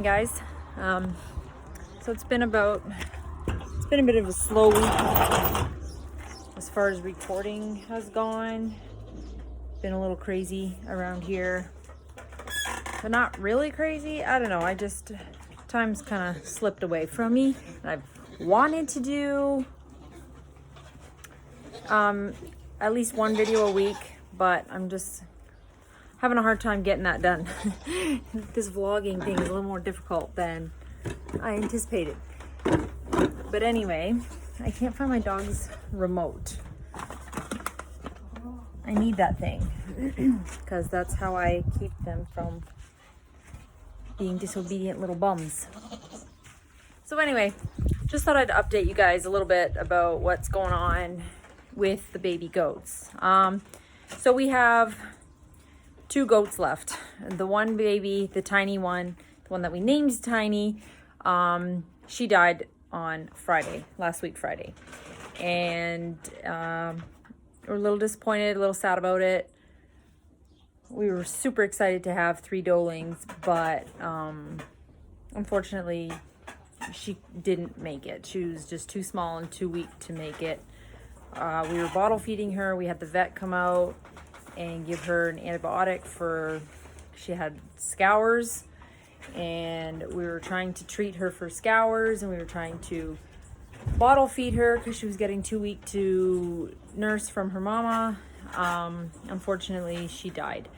morning, guys. So it's been a bit of a slow week as far as recording has gone. Been a little crazy around here, but not really crazy. I don't know. Time's kind of slipped away from me. I've wanted to do at least one video a week, but I'm just having a hard time getting that done. This vlogging thing is a little more difficult than I anticipated. But anyway, I can't find my dog's remote. I need that thing because that's how I keep them from being disobedient little bums. So anyway, just thought I'd update you guys a little bit about what's going on with the baby goats. So we have 2 goats left. The one baby, the tiny one, the one that we named Tiny, she died on Friday, last week Friday. And we're a little disappointed, a little sad about it. We were super excited to have 3 doelings, but unfortunately she didn't make it. She was just too small and too weak to make it. We were bottle feeding her. We had the vet come out and give her an antibiotic she had scours, and we were trying to treat her for scours, and we were trying to bottle feed her because she was getting too weak to nurse from her mama. Unfortunately, she died.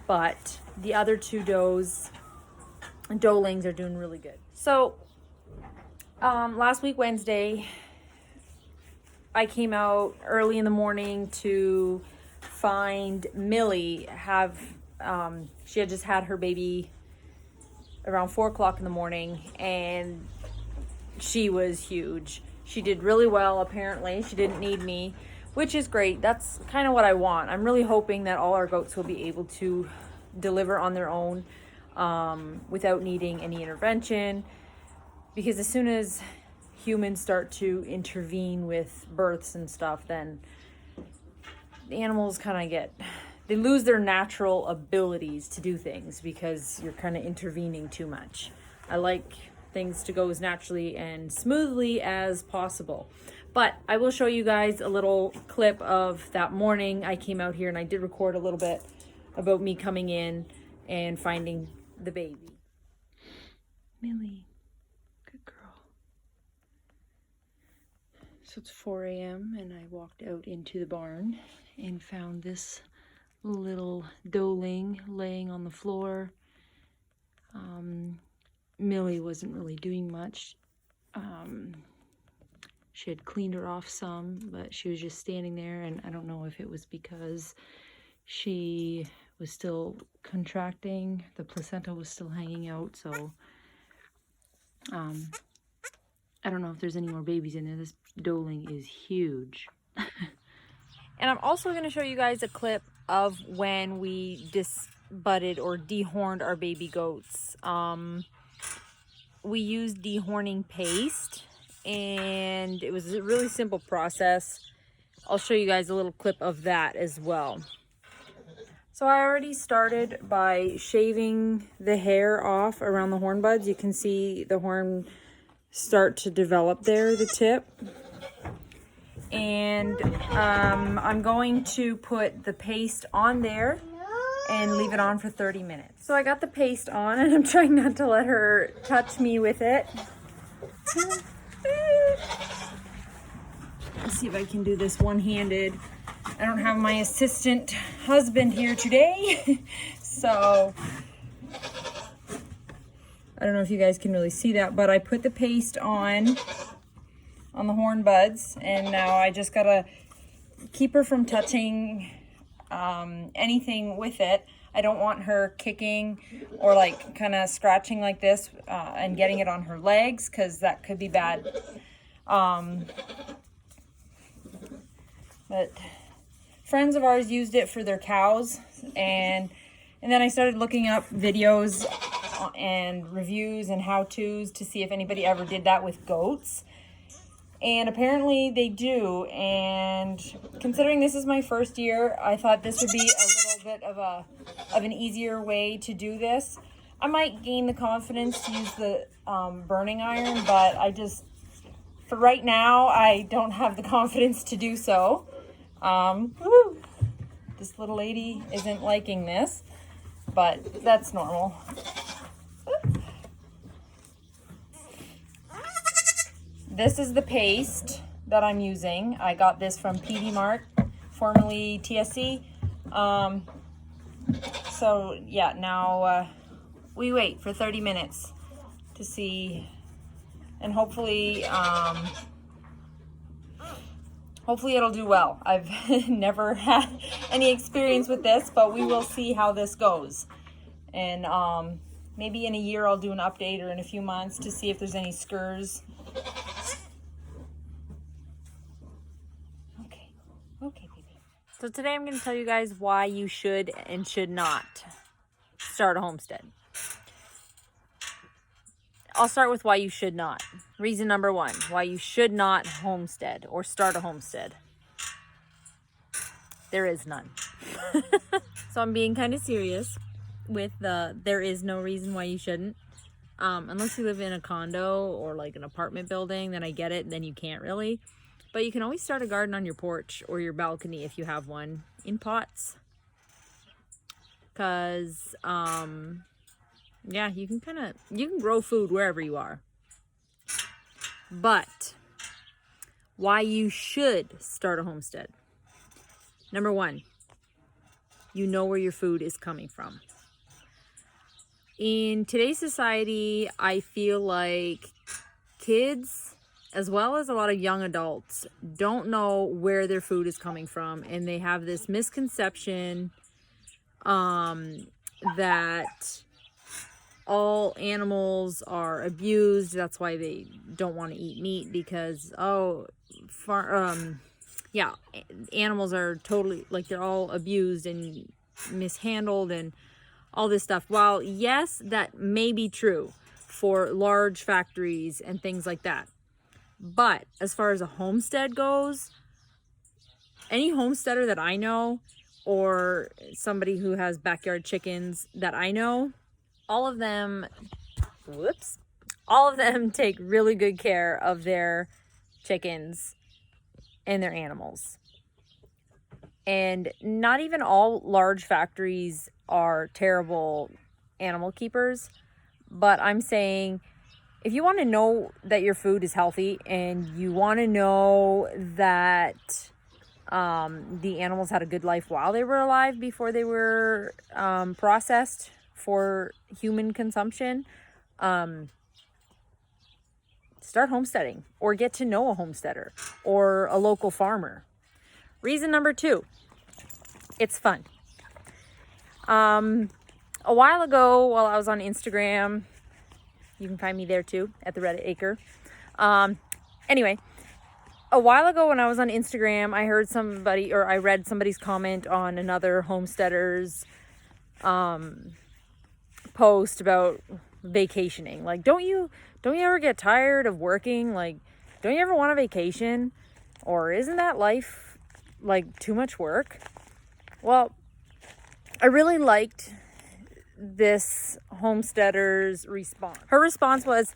But the other 2 doelings are doing really good. So last week, Wednesday, I came out early in the morning to find Millie. She had just had her baby around 4 o'clock in the morning, and she was huge. She did really well, apparently. She didn't need me, which is great. That's kind of what I want. I'm really hoping that all our goats will be able to deliver on their own without needing any intervention, because as soon as humans start to intervene with births and stuff, then the animals they lose their natural abilities to do things because you're kind of intervening too much. I like things to go as naturally and smoothly as possible. But I will show you guys a little clip of that morning. I came out here and I did record a little bit about me coming in and finding the baby. Millie, good girl. So it's 4 a.m. and I walked out into the barn and found this little doeling laying on the floor. Millie wasn't really doing much. She had cleaned her off some, but she was just standing there, and I don't know if it was because she was still contracting, the placenta was still hanging out, so I don't know if there's any more babies in there. This doeling is huge. And I'm also going to show you guys a clip of when we disbudded or dehorned our baby goats. We used dehorning paste, and it was a really simple process. I'll show you guys a little clip of that as well. So I already started by shaving the hair off around the horn buds. You can see the horn start to develop there, the tip. And I'm going to put the paste on there and leave it on for 30 minutes. So I got the paste on, and I'm trying not to let her touch me with it. Let's see if I can do this one-handed. I don't have my assistant husband here today, so I don't know if you guys can really see that, but I put the paste on the horn buds, and now I just gotta keep her from touching anything with it. I don't want her kicking or like kind of scratching like this and getting it on her legs, because that could be bad. But friends of ours used it for their cows, and then I started looking up videos and reviews and how-tos to see if anybody ever did that with goats. And apparently they do, and considering this is my first year, I thought this would be a little bit of an easier way to do this. I might gain the confidence to use the burning iron, but for right now, I don't have the confidence to do so. Woo! This little lady isn't liking this, but that's normal. This is the paste that I'm using. I got this from PD Mart, formerly TSC. So yeah, now we wait for 30 minutes to see, and hopefully it'll do well. I've never had any experience with this, but we will see how this goes. And maybe in a year I'll do an update, or in a few months, to see if there's any skurs. Okay, baby. So today I'm going to tell you guys why you should and should not start a homestead. I'll start with why you should not. Reason number one, why you should not homestead or start a homestead. There is none. So I'm being kind of serious with there is no reason why you shouldn't. Unless you live in a condo or like an apartment building, then I get it, then you can't really. But you can always start a garden on your porch or your balcony if you have one, in pots. Because, yeah, you can grow food wherever you are. But why you should start a homestead. Number one, you know where your food is coming from. In today's society, I feel like kids, as well as a lot of young adults, don't know where their food is coming from, and they have this misconception that all animals are abused. That's why they don't want to eat meat, because animals are totally, like, they're all abused and mishandled and all this stuff. While yes, that may be true for large factories and things like that, but as far as a homestead goes, any homesteader that I know, or somebody who has backyard chickens that I know, all of them take really good care of their chickens and their animals. And not even all large factories are terrible animal keepers, but I'm saying, if you want to know that your food is healthy, and you want to know that the animals had a good life while they were alive before they were processed for human consumption, start homesteading, or get to know a homesteader or a local farmer. Reason number two, it's fun. A while ago, while I was on Instagram, you can find me there too, at the Reddit Acre. Anyway, a while ago when I was on Instagram, I read somebody's comment on another homesteader's post about vacationing. Like, don't you ever get tired of working? Like, don't you ever want a vacation? Or isn't that life like too much work? Well, I really liked this homesteader's response. Her response was,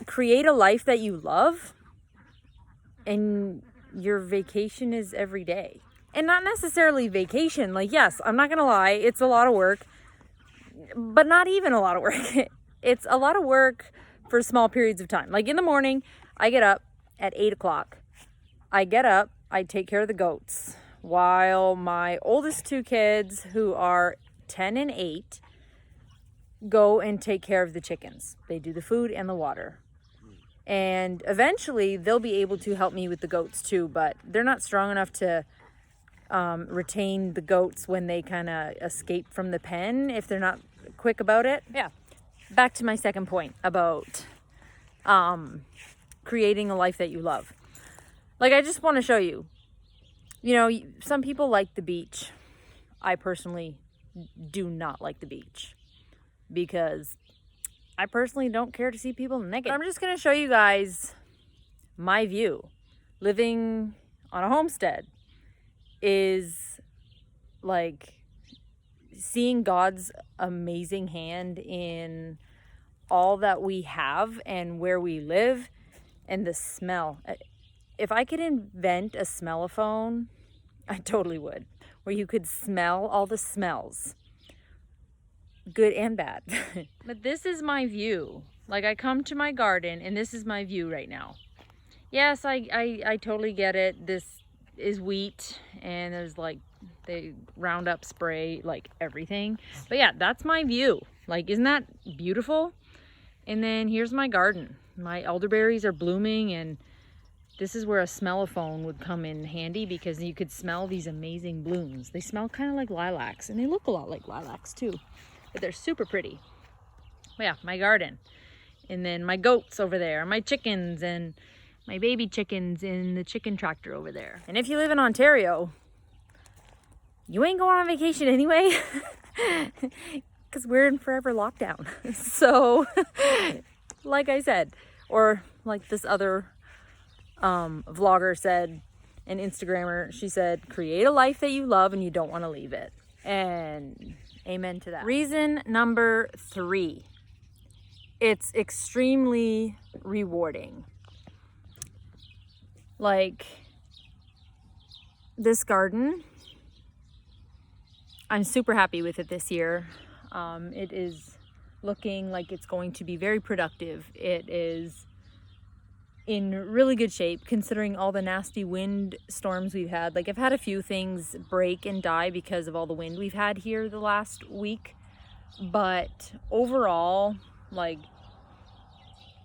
create a life that you love, and your vacation is every day. And not necessarily vacation. Like, yes, I'm not gonna lie, it's a lot of work, but not even a lot of work. It's a lot of work for small periods of time. Like, in the morning, I get up at 8 o'clock. I take care of the goats, while my oldest two kids, who are 10 and 8, go and take care of the chickens. They do the food and the water. And eventually they'll be able to help me with the goats too, but they're not strong enough to retain the goats when they kind of escape from the pen, if they're not quick about it. Yeah. Back to my second point about creating a life that you love. Like, I just want to show you, some people like the beach. I personally do not like the beach, because I personally don't care to see people naked. But I'm just going to show you guys my view. Living on a homestead is like seeing God's amazing hand in all that we have and where we live, and the smell. If I could invent a smellophone, I totally would, where you could smell all the smells, good and bad. But this is my view. Like, I come to my garden and this is my view right now. Yes, I totally get it. This is wheat and there's like, they Roundup spray like everything. But yeah, that's my view. Like, isn't that beautiful? And then here's my garden. My elderberries are blooming, and this is where a smellophone would come in handy, because you could smell these amazing blooms. They smell kind of like lilacs, and they look a lot like lilacs too, but they're super pretty. But yeah, my garden. And then my goats over there, my chickens, and my baby chickens in the chicken tractor over there. And if you live in Ontario, you ain't going on vacation anyway, because we're in forever lockdown. So, like I said, or like this other vlogger said, an Instagrammer, she said, create a life that you love and you don't want to leave it. And amen to that. Reason number 3, it's extremely rewarding. Like, this garden, I'm super happy with it this year. It is looking like it's going to be very productive. It is in really good shape considering all the nasty wind storms we've had. Like, I've had a few things break and die because of all the wind we've had here the last week. But overall, like,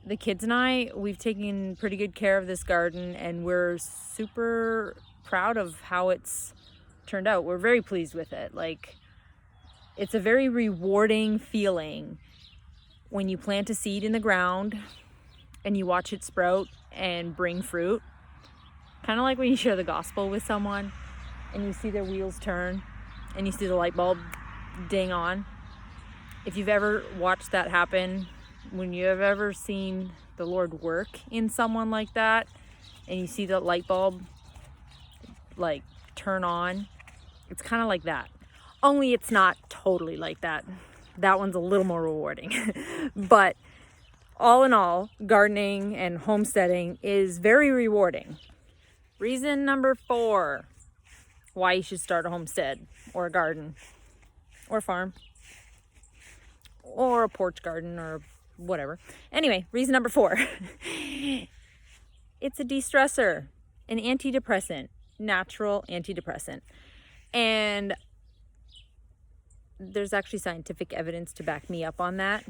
the kids and I, we've taken pretty good care of this garden, and we're super proud of how it's turned out. We're very pleased with it. Like, it's a very rewarding feeling when you plant a seed in the ground and you watch it sprout and bring fruit. Kind of like when you share the gospel with someone and you see their wheels turn and you see the light bulb ding on. If you've ever watched that happen, when you have ever seen the Lord work in someone like that, and you see the light bulb like turn on, it's kind of like that. Only it's not totally like that. That one's a little more rewarding. But all in all, gardening and homesteading is very rewarding. Reason number 4, why you should start a homestead or a garden or a farm or a porch garden or whatever. Anyway, reason number 4. It's a de-stressor, an antidepressant, natural antidepressant. And there's actually scientific evidence to back me up on that.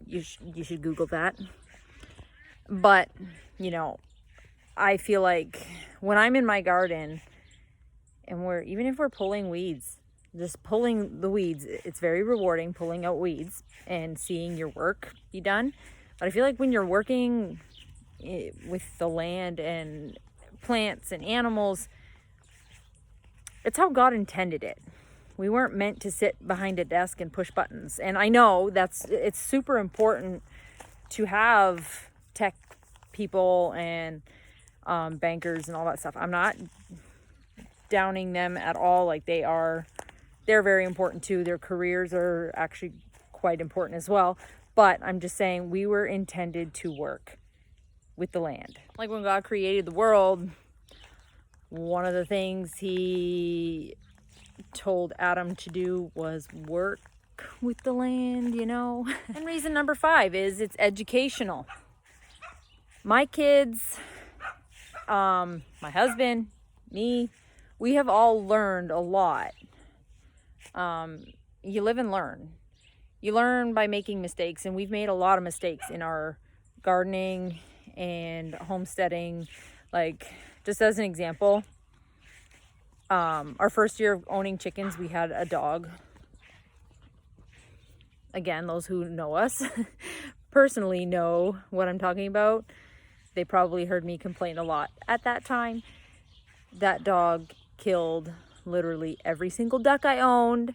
You should Google that. But, you know, I feel like when I'm in my garden and even if we're pulling weeds, just pulling the weeds, it's very rewarding pulling out weeds and seeing your work be done. But I feel like when you're working with the land and plants and animals, it's how God intended it. We weren't meant to sit behind a desk and push buttons. And I know it's super important to have tech people and bankers and all that stuff. I'm not downing them at all. Like, they're very important too. Their careers are actually quite important as well. But I'm just saying, we were intended to work with the land. Like, when God created the world, one of the things he told Adam to do was work with the land, you know. And reason number 5 is it's educational. My kids, my husband, me, we have all learned a lot. You live and learn. You learn by making mistakes, and we've made a lot of mistakes in our gardening and homesteading. Like, just as an example, our first year of owning chickens, we had a dog. Again, those who know us personally know what I'm talking about. They probably heard me complain a lot at that time. That dog killed literally every single duck I owned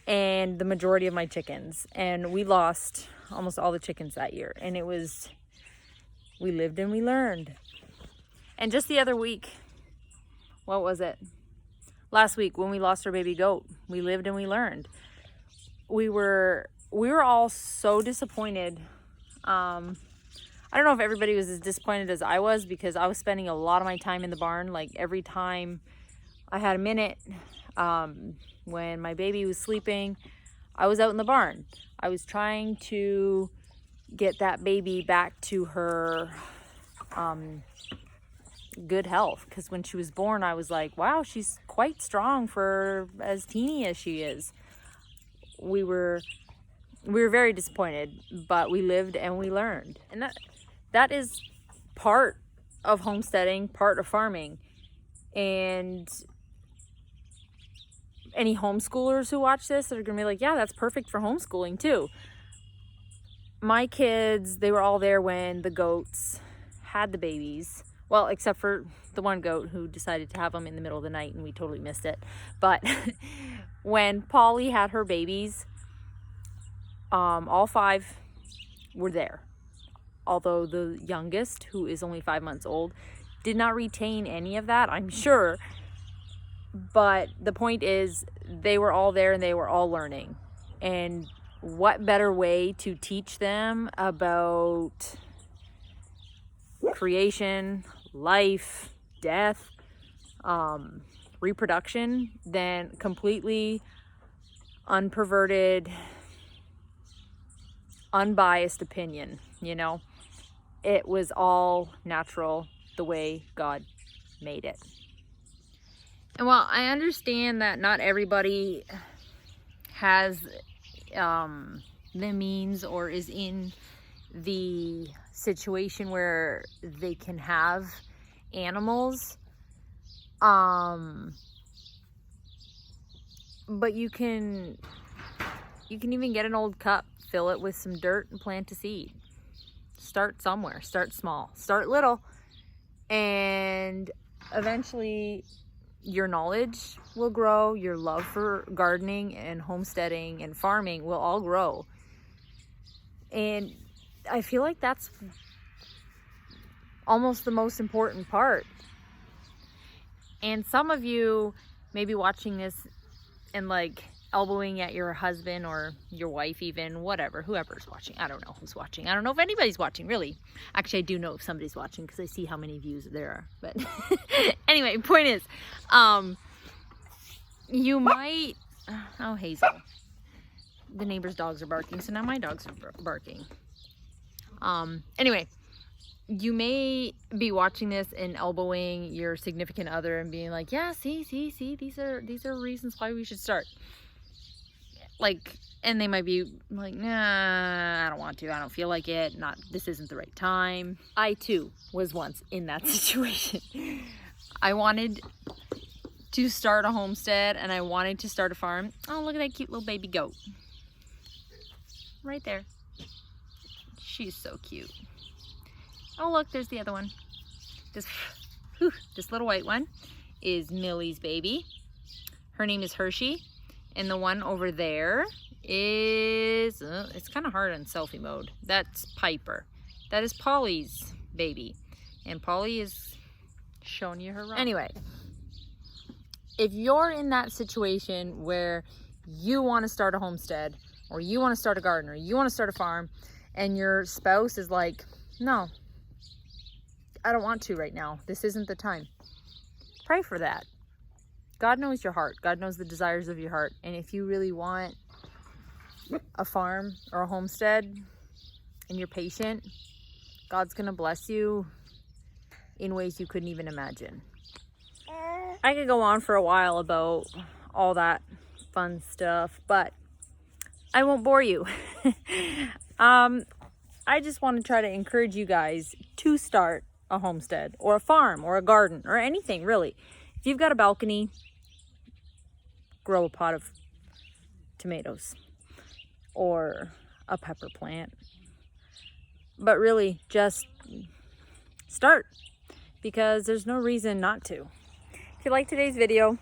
and the majority of my chickens. And we lost almost all the chickens that year. And we lived and we learned. And just the other week, what was it? Last week when we lost our baby goat, we lived and we learned. we were all so disappointed. I don't know if everybody was as disappointed as I was, because I was spending a lot of my time in the barn. Like every time I had a minute, when my baby was sleeping, I was out in the barn. I was trying to get that baby back to her good health, because when she was born, I was like, wow, she's quite strong for as teeny as she is. We were very disappointed, but we lived and we learned. And that is part of homesteading, part of farming. And any homeschoolers who watch this are gonna be like, yeah, that's perfect for homeschooling too. My kids, they were all there when the goats had the babies. Well, except for the one goat who decided to have them in the middle of the night and we totally missed it. But when Polly had her babies, all 5 were there. Although the youngest, who is only 5 months old, did not retain any of that, I'm sure. But the point is, they were all there and they were all learning. And what better way to teach them about creation, life, death, reproduction than completely unperverted, unbiased opinion, you know? It was all natural the way God made it. And while I understand that not everybody has the means or is in the situation where they can have animals, but you can even get an old cup, fill it with some dirt, and plant a seed. Start somewhere, start small, start little, and eventually your knowledge will grow, your love for gardening and homesteading and farming will all grow. And I feel like that's almost the most important part. And some of you may be watching this and like elbowing at your husband or your wife, even, whatever, whoever's watching. I don't know who's watching. I don't know if anybody's watching, really. Actually, I do know if somebody's watching because I see how many views there are. But anyway, point is, you might, oh, Hazel. The neighbor's dogs are barking, so now my dogs are barking. Anyway, you may be watching this and elbowing your significant other and being like, yeah, see, these are reasons why we should start. Like, and they might be like, nah, I don't want to, I don't feel like it, this isn't the right time. I too was once in that situation. I wanted to start a homestead and I wanted to start a farm. Oh, look at that cute little baby goat. Right there. She's so cute. Oh, look, there's the other one. This little white one is Millie's baby. Her name is Hershey. And the one over there is, it's kind of hard on selfie mode. That's Piper. That is Polly's baby. And Polly is showing you her. Anyway, if you're in that situation where you want to start a homestead, or you want to start a garden, or you want to start a farm, and your spouse is like, no, I don't want to right now. This isn't the time. Pray for that. God knows your heart. God knows the desires of your heart. And if you really want a farm or a homestead and you're patient, God's going to bless you in ways you couldn't even imagine. I could go on for a while about all that fun stuff, but I won't bore you. I just want to try to encourage you guys to start a homestead or a farm or a garden or anything, really. If you've got a balcony, grow a pot of tomatoes or a pepper plant. But really, just start, because there's no reason not to. If you like today's video,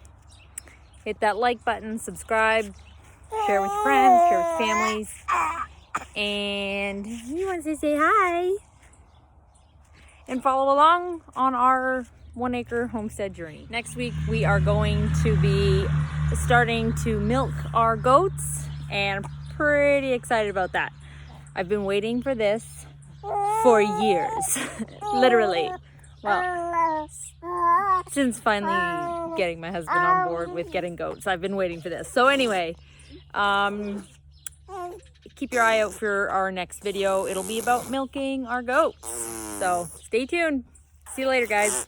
hit that like button, subscribe, share with your friends, share with families, and you want to say hi and follow along on our 1 acre homestead journey. Next week we are going to be starting to milk our goats and I'm pretty excited about that. I've been waiting for this for years, literally. Well, since finally getting my husband on board with getting goats, I've been waiting for this. So anyway, keep your eye out for our next video. It'll be about milking our goats. So stay tuned. See you later, guys.